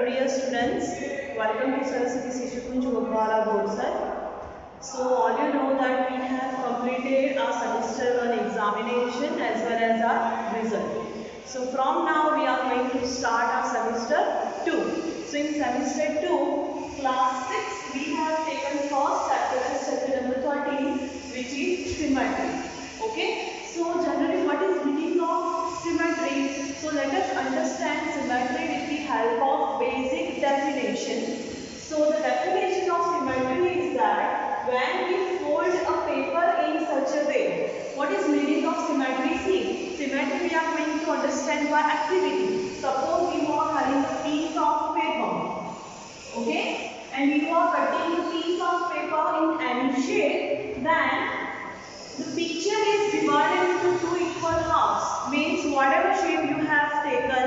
dear students, welcome to Saraswati Sishu Kunj Gopala board sir. So all you know that we have completed our semester 1 examination as well as our result. So from now we are going to start our semester 2. So in semester 2, class 6, we have taken first chapter as chapter number 13, which is symmetry. Okay. So generally what is meaning of symmetry? So let us understand symmetry with the help of basic definition. So the definition of symmetry is that when we fold a paper in such a way. What is meaning of symmetry? See, symmetry we are going to understand by activity. Suppose you are having a piece of paper, okay, and you are cutting a piece of paper in any shape, then the picture is divided into two equal halves. Means whatever shape you have taken,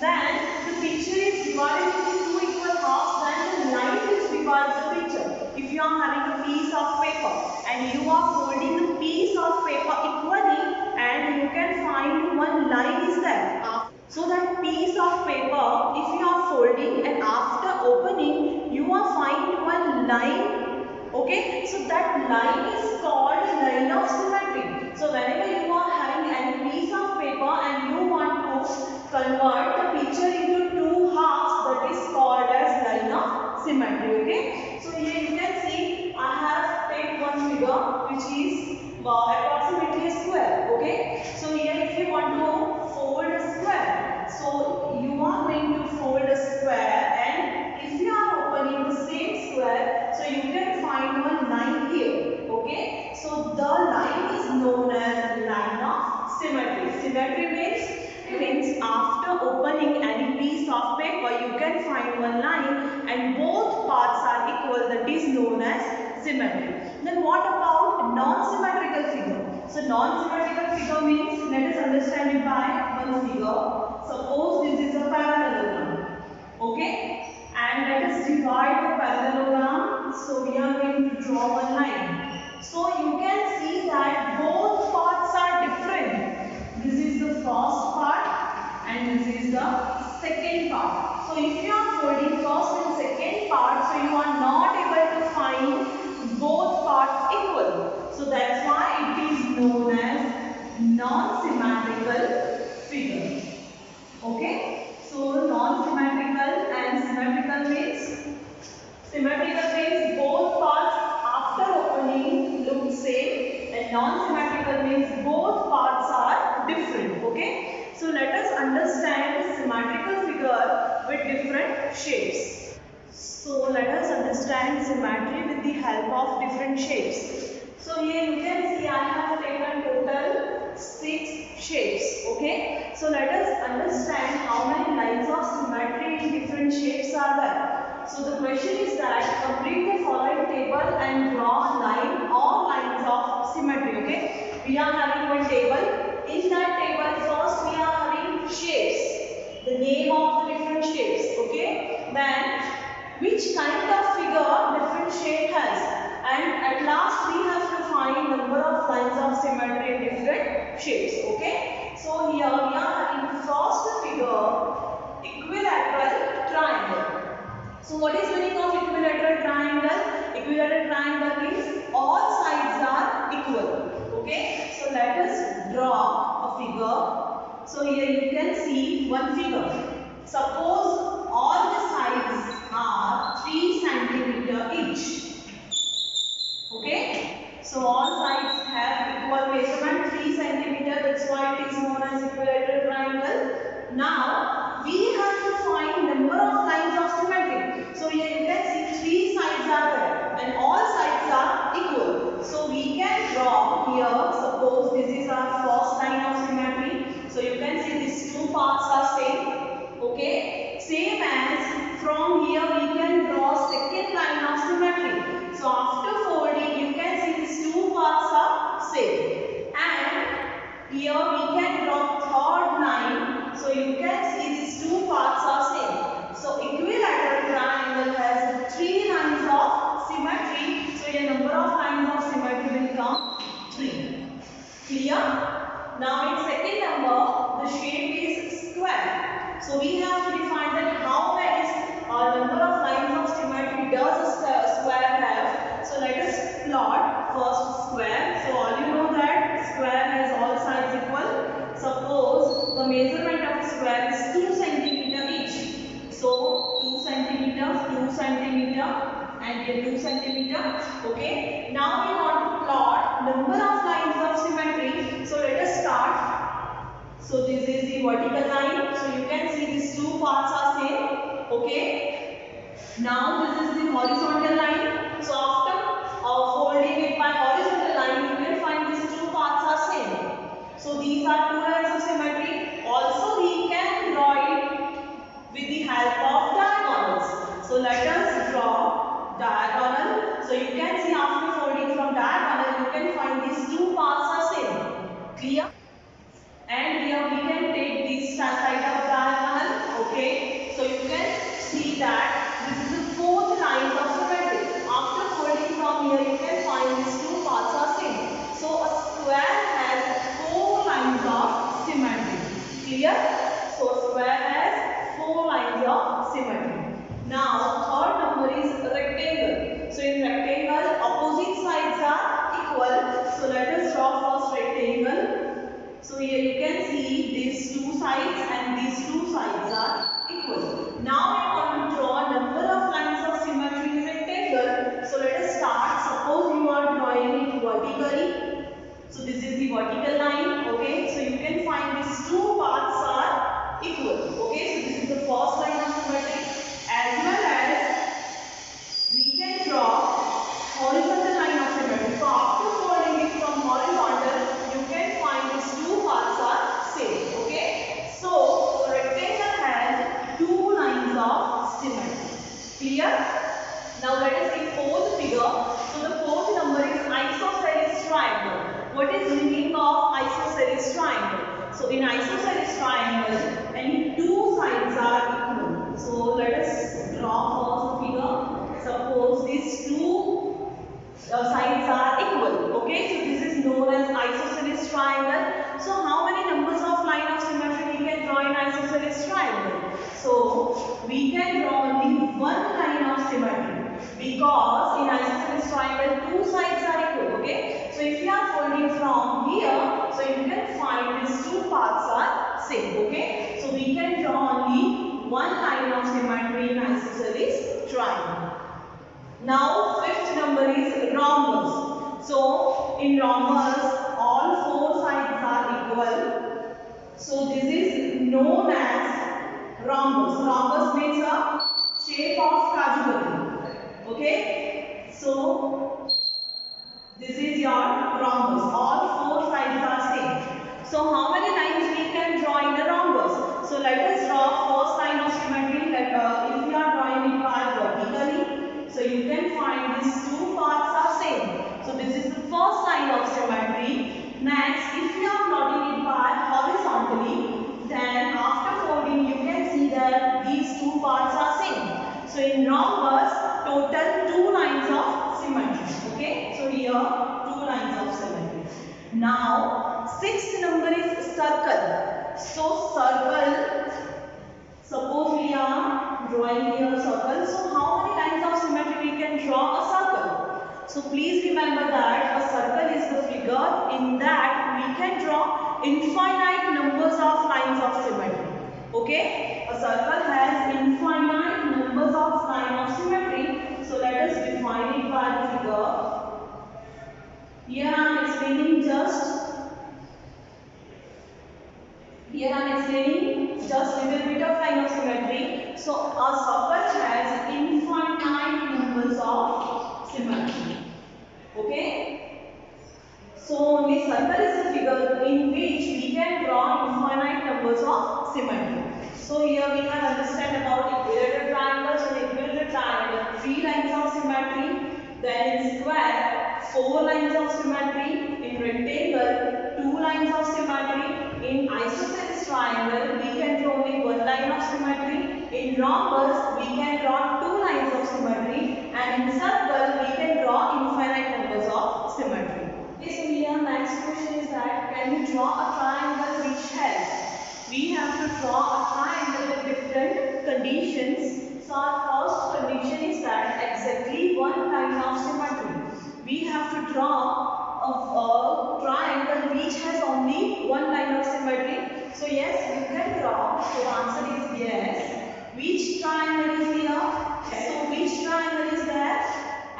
then the picture is divided into two equal halves. Then the line is divides the picture. If you are having a piece of paper and you are folding the piece of paper equally, and you can find one line is there. So that piece of paper, if you are folding and after opening, you are finding one line. Okay, so that line is called line of symmetry. So whenever you are having any piece of paper and you want to convert the picture into two halves, that is called as line of symmetry. Okay, so here you can see I have taken one figure which is approximately a square. Okay, so here if you want to fold a square, so you are going to fold a square, and if you are opening the same square, so you can find one line here. Okay, so the line is known as line of symmetry. Symmetry means after opening any piece of paper, you can find one line and both parts are equal. That is known as symmetry. Then what about non-symmetrical figure? So non-symmetrical figure means, let us understand it by one figure. Suppose this is a parallelogram. Okay, and let us divide the parallelogram. So we are going to draw one line. So you can see that both parts are different. This is the first part and this is the second part. So if you are folding first and second part, so you are not able to find both parts equal. So that's why it is known as non-symmetrical figure. Okay, so non-symmetrical and symmetrical means, symmetrical means both parts after opening look same, and non-symmetrical means both parts are different. Okay, so let us understand symmetrical figure with different shapes. So let us understand symmetry with the help of different shapes. So here you can see I have taken total 6 shapes. Okay, so let us understand how many lines of symmetry in different shapes are there. So the question is that complete the following table and draw line or lines of symmetry. Okay, we are having one table. In that table first we are having shapes, the name of the different shapes. Okay, then which kind of figure different shape has, and at last we have to find number of lines of symmetry in different shapes. Okay, so here we are having the first figure, equilateral triangle. So what is meaning of equilateral triangle? Equilateral triangle means all sides are equal. Okay, so let us draw a figure. So here you can see one figure. Suppose all the sides are 3 cm each. Okay, so all sides have equal measurement 3 cm. That's why it is known as equilateral triangle. Now we have to find number of lines of symmetry. So here you can see 3 sides are there and all sides are equal. So we can draw here. Suppose this is our first line of symmetry. So you can see these two parts are same. Okay, same as from here we can draw second line of symmetry. So after folding you can see these two parts are same, and here we can draw third line. So you can see these two parts are same. So equilateral triangle has 3 lines of symmetry. So your number of lines of symmetry will come 3. Clear? Now in second number the shape is square. So we have to define that how many number of lines of symmetry does a square have? So let us plot first square. So all you know that square has all sides equal. Suppose the measurement of a square is 2 centimeter each. So 2 centimeter, 2 centimeter, and here 2 centimeter. Okay. Now we want to plot number of lines of symmetry. So let us start. So this is the vertical line. So you can see these two parts are same. Okay. Now this is the horizontal line. So after folding it by horizontal line, you will find these two parts are same. So these are two lines of symmetry. Also we can draw it with the help of diagonals. So let us draw diagonal. So you can see after folding from diagonal, you can find these two parts are same. Clear? And here we can take this side of diagonal. Okay. So you can see that this is the fourth line of symmetry. After folding from here, you can find these two parts are same. So a square has 4 lines of symmetry. Clear? So square has 4 lines of symmetry. Now third number is rectangle. So in rectangle, opposite sides are equal. So let us draw first rectangle. So here you can see these two sides and these two sides are equal. Now we want to draw number of lines of symmetry in rectangle. So let us start. Suppose you are drawing it vertically. So this is the vertical line. Okay. So you can find these two parts are equal. Okay. So this is the first line of symmetry. As well as we can draw horizontal line of symmetry. So after folding it from horizontal, you can find these two parts are same. Okay. So rectangle has 2 lines of symmetry. Clear? Now let us see fourth figure. So the fourth number is isosceles triangle. What is the meaning of isosceles triangle? So in isosceles triangle, any two sides are equal. So let us draw first figure. Suppose these two sides are equal. Okay, so this is known as isosceles triangle. So how many numbers of line of symmetry we can draw in isosceles triangle? So we can draw only one line of symmetry because in isosceles triangle two sides are equal. Okay, so if you are folding from here, so you can find these two parts are same. Okay, so we can draw only one line of symmetry in isosceles triangle. Now fifth number is rhombus. So in rhombus all 4 sides are equal. So this is known as rhombus. Rhombus means a shape of kaju katli. Okay. So this is your rhombus. All 4 sides are same. So how many lines we can draw in a rhombus? So let us draw first line of symmetry. If we are drawing it by vertically, so you can find these two parts are same. So this is the first line of symmetry. Next, if you are plotting it by horizontally, then after folding you can see that these two parts are same. So in rhombus, total 2 lines of symmetry. Okay, so here 2 lines of symmetry. Now sixth number is circle. So circle, suppose we are drawing here a circle. So how many lines of symmetry we can draw a circle? So please remember that a circle is the figure in that we can draw infinite numbers of lines of symmetry. Okay, a circle has infinite numbers of lines of symmetry. So let us define it by the figure. Here I am explaining just little bit of line of symmetry. So a circle has infinite numbers of symmetry. Okay. So only circle is a figure in which we can draw infinite numbers of symmetry. So here we have understand about equilateral triangles. In equilateral triangle, 3 lines of symmetry. Then in square, 4 lines of symmetry. In rectangle, 2 lines of symmetry. In isosceles triangle, we can draw only 1 line of symmetry. In rhombus, we can draw 2 lines of symmetry. And in circle, we can draw infinite numbers of symmetry. Okay, so here next question is that can we draw a triangle which has? We have to draw a triangle with different conditions. So our first condition is that exactly one line of symmetry. We have to draw a triangle which has only one line of symmetry. So yes, you can draw. So the answer is yes. Which triangle is here? So which triangle is there?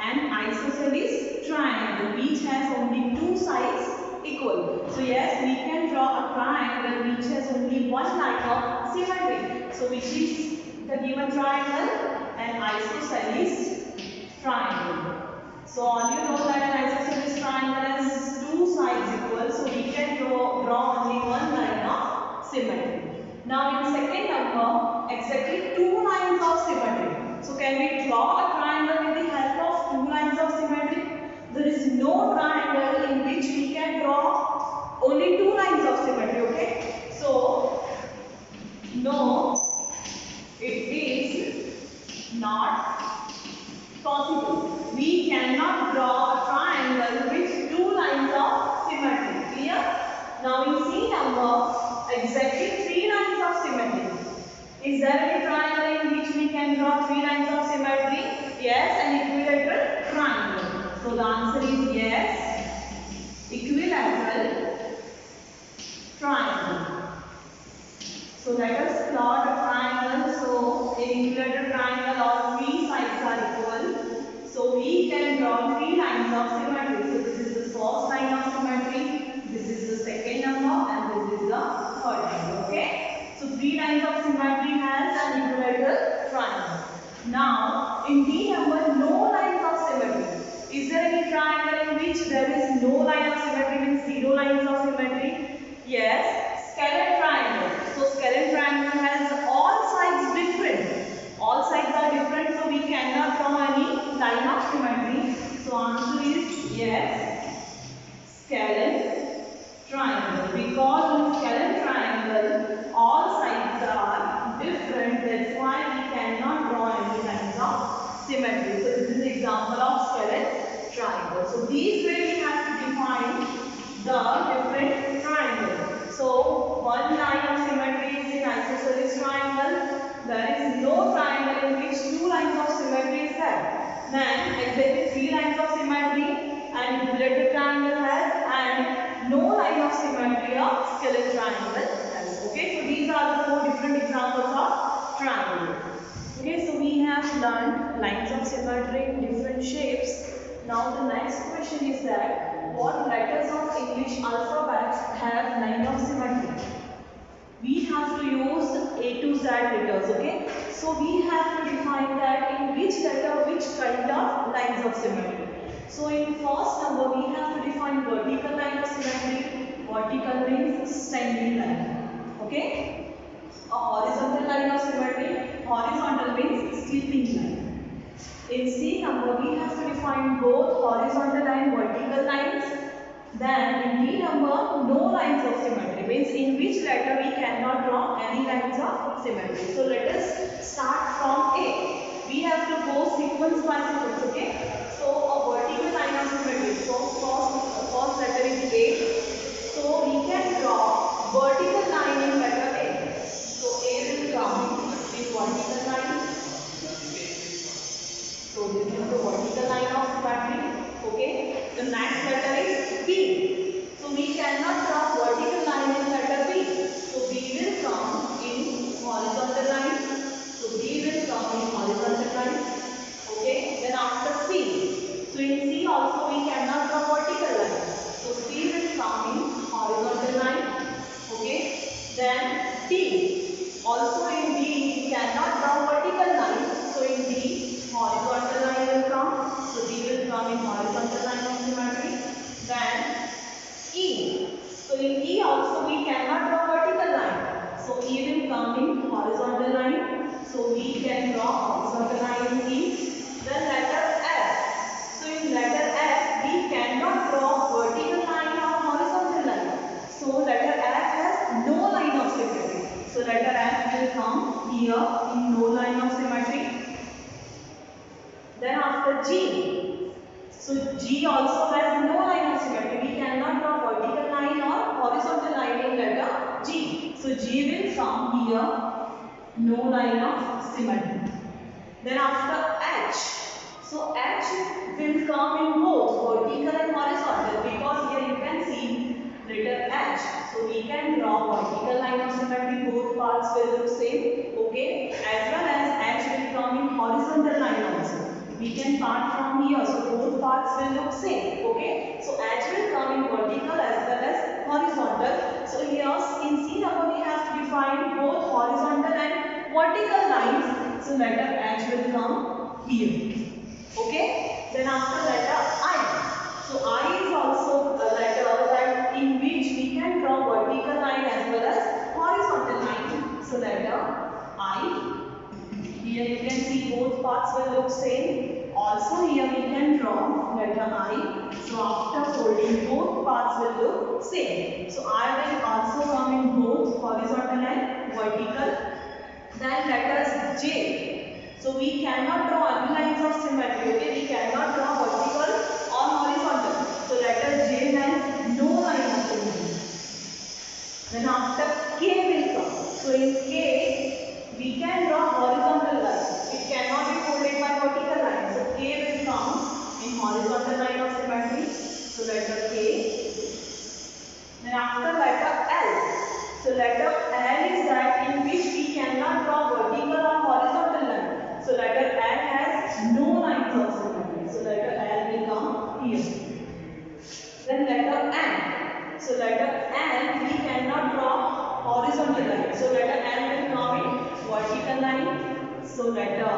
An isosceles triangle which has only two sides equal. So yes, we can draw a triangle which has only one line of symmetry. So which is the given triangle? An isosceles triangle. So all you know that an isosceles triangle has two sides equal. So we can draw only one line of symmetry. Now in second number, exactly two lines of symmetry. So can we draw a triangle with the help of two lines of symmetry? There is no triangle in which we can draw only two lines of symmetry, okay? So, no, it is not possible. We cannot draw a triangle with two lines of symmetry. Clear? Now in C number, exactly three lines of symmetry. Is there any triangle in which we can draw three lines of symmetry? Yes, an equilateral triangle. So the answer is yes, equilateral triangle. So let us plot a triangle. So in equilateral triangle all three sides are equal. So we can draw three lines of symmetry. So this is the first line of symmetry, this is the second number, and this is the third number. Okay? So three lines of symmetry has an equilateral triangle. Now in D number, no lines of symmetry. Is there any triangle in which there is no line of symmetry, means zero lines of symmetry? Yes, scalene triangle. So scalene triangle has all sides different. All sides are different, so we cannot draw any line of symmetry. So answer is yes, scalene triangle. Because in scalene triangle, all sides are different. That's why we cannot draw any lines of symmetry. So this is the example of scalene triangle. So these way we have to define the different triangles. So one line of symmetry is in isosceles triangle. There is no triangle in which two lines of symmetry is there. Then exactly three lines of symmetry and equilateral triangle has, and no line of symmetry of scalene triangle has. Okay, so these are the four different examples of triangle. Okay, so we have learned lines of symmetry in different shapes. Now the next question is that what letters of English alphabet have line of symmetry? We have to use A to Z letters, okay? So we have to define that in which letter, which kind of lines of symmetry. So in first number, we have to define vertical line of symmetry. Vertical means standing line, okay? A horizontal line of symmetry. Horizontal means sleeping line. In C number, we have to define both horizontal and vertical lines. Then in D number, no lines of symmetry, means in which letter we cannot draw any lines of symmetry. So let us start from A. We have to go sequence by sequence, okay? So a vertical line of symmetry. So first letter is A. So we can draw vertical line in letter A. So A will come in vertical line. So this is the vertical line of symmetry. Okay. The next letter is B. So we cannot draw vertical line in letter B. So B will come in horizontal line. So B will come in horizontal line. Okay. Then after C. So in C also we cannot draw vertical line. So C will come in horizontal line. Okay. Then D. Also in D we cannot draw vertical line. So in D horizontal line will come. So D will come in horizontal line of symmetry. Then E. So in E also we cannot draw vertical line. So E will come in horizontal line. So we can draw horizontal line in E. Then letter F. So in letter F we cannot draw vertical line or horizontal line. So letter F has no line of symmetry. So letter F will come here in no line of symmetry. Then after G. So G also has no line of symmetry. We cannot draw vertical line or horizontal line in letter G. So G will come here, no line of symmetry. Then after H, so H will come in both vertical and horizontal, because here you can see letter H. So we can draw vertical line of symmetry, both parts will look same, okay, as well as H will come in horizontal line also. We can part from here, so both parts will look same, okay. So H will come in vertical as well as horizontal. So here in C number we have to define both horizontal and vertical lines. So letter H will come here, okay. Then after letter I. So I is also a letter that in which we can draw vertical line as well as horizontal line. So letter I. Here you can see both parts will look same. Also here we can draw letter I. So after folding, both parts will look same. So I will also come in both horizontal and vertical. Then letters J. So we cannot draw any lines of symmetry. Okay, we cannot draw vertical or horizontal. So letter J has no line of symmetry. Then after K will come. So in K, we can draw horizontal lines. It cannot be folded by vertical lines. So K will come in horizontal line of symmetry. So letter K. Then after letter L. So letter L is that in which we cannot draw vertical or horizontal line. So letter L has no lines of symmetry. So letter L will come here. Then letter N. So letter N we cannot draw horizontal line. So letter N will come in vertical line. So letter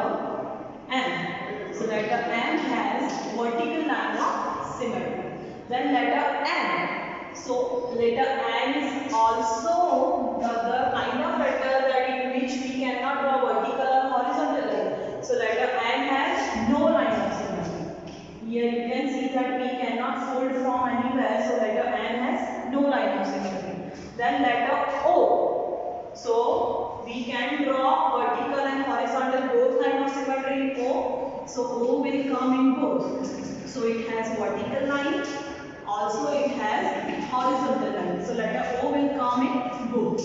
N. So letter N has vertical line of symmetry. Then letter N. So letter N is also the kind of letter that in which we cannot draw vertical or horizontal line. So letter N has no line of symmetry. Here you can see that we cannot fold from anywhere. So letter N has no line of symmetry. Then letter O. So we can draw vertical and horizontal both line of symmetry in O. So O will come in both. So it has vertical line. Also it has horizontal line. So letter O will come in both.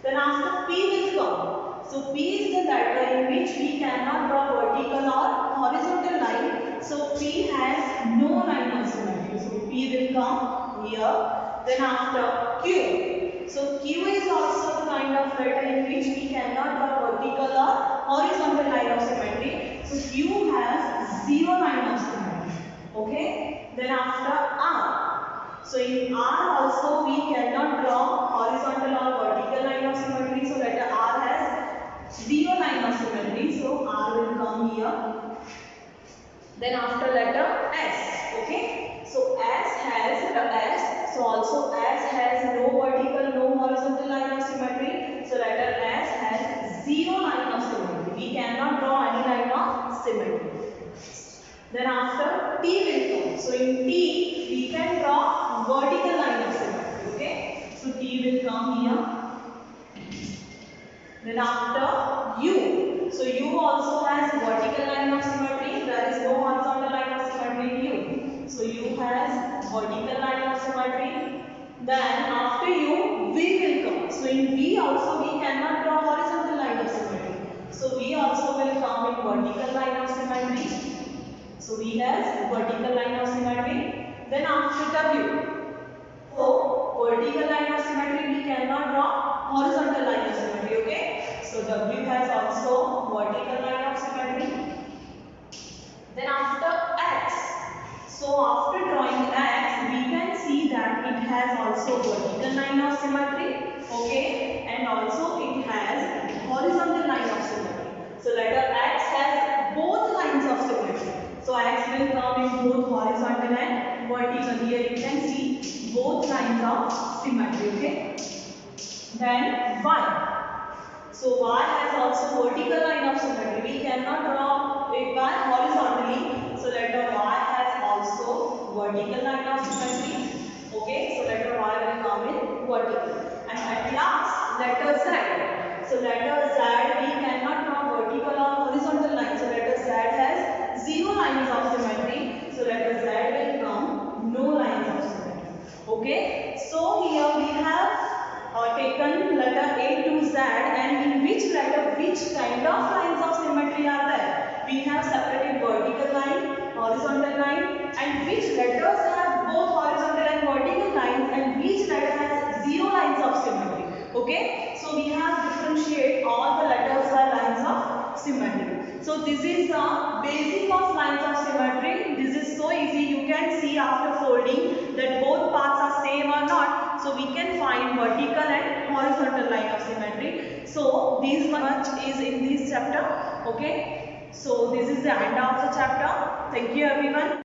Then after P will come. So P is the letter in which we cannot draw vertical or horizontal line. So P has no line of symmetry. So P will come here. Then after Q. So Q is also the kind of letter in which we cannot draw vertical or horizontal line of symmetry. So Q has zero line of symmetry. Okay. Then after R. So in R also we cannot draw horizontal or vertical line of symmetry. So letter R has zero line of symmetry. So R will come here. Then after letter S. Okay. So S has the S. So also S has no vertical, no horizontal line of symmetry. So letter S has zero line of symmetry. We cannot draw any line of symmetry. Then after T will come. So in T we can draw vertical line of symmetry. Okay. So T will come here. Then after U. So U also has vertical line of symmetry. There is no horizontal line of symmetry in U. So U has vertical line of symmetry. Then after U, V will come. So in V also we cannot draw horizontal line of symmetry. So V also will come in vertical line of symmetry. So V has vertical line of symmetry. Then after W. So vertical line of symmetry we cannot draw horizontal line of symmetry. Okay. So W has also vertical line of symmetry. Then after X. So after drawing X, we can see that it has also vertical line of symmetry. Okay. And also it has horizontal line of symmetry. So letter X has both lines of symmetry. So X will come in both horizontal and vertical. Here you can see both lines of symmetry. Okay. Then Y. So Y has also vertical line of symmetry. We cannot draw it by horizontally. So letter Y has also vertical line of symmetry. Okay. So letter Y will come in vertical. And at last letter Z. So letter Z we cannot draw vertical or horizontal line. So letter Z has zero lines of symmetry. So letter Z will come no lines of symmetry. Okay. So here we have taken letter A to Z, and in which letter which kind of lines of symmetry are there. We have separated vertical line, horizontal line, and which letters have both horizontal and vertical lines, and which letter has zero lines of symmetry. Okay, so we have differentiate all the letters by lines of symmetry. So this is the basic of lines of symmetry. This is so easy. You can see after folding that both paths are same or not. So we can find vertical and horizontal line of symmetry. So this much is in this chapter. Okay. So this is the end of the chapter. Thank you everyone.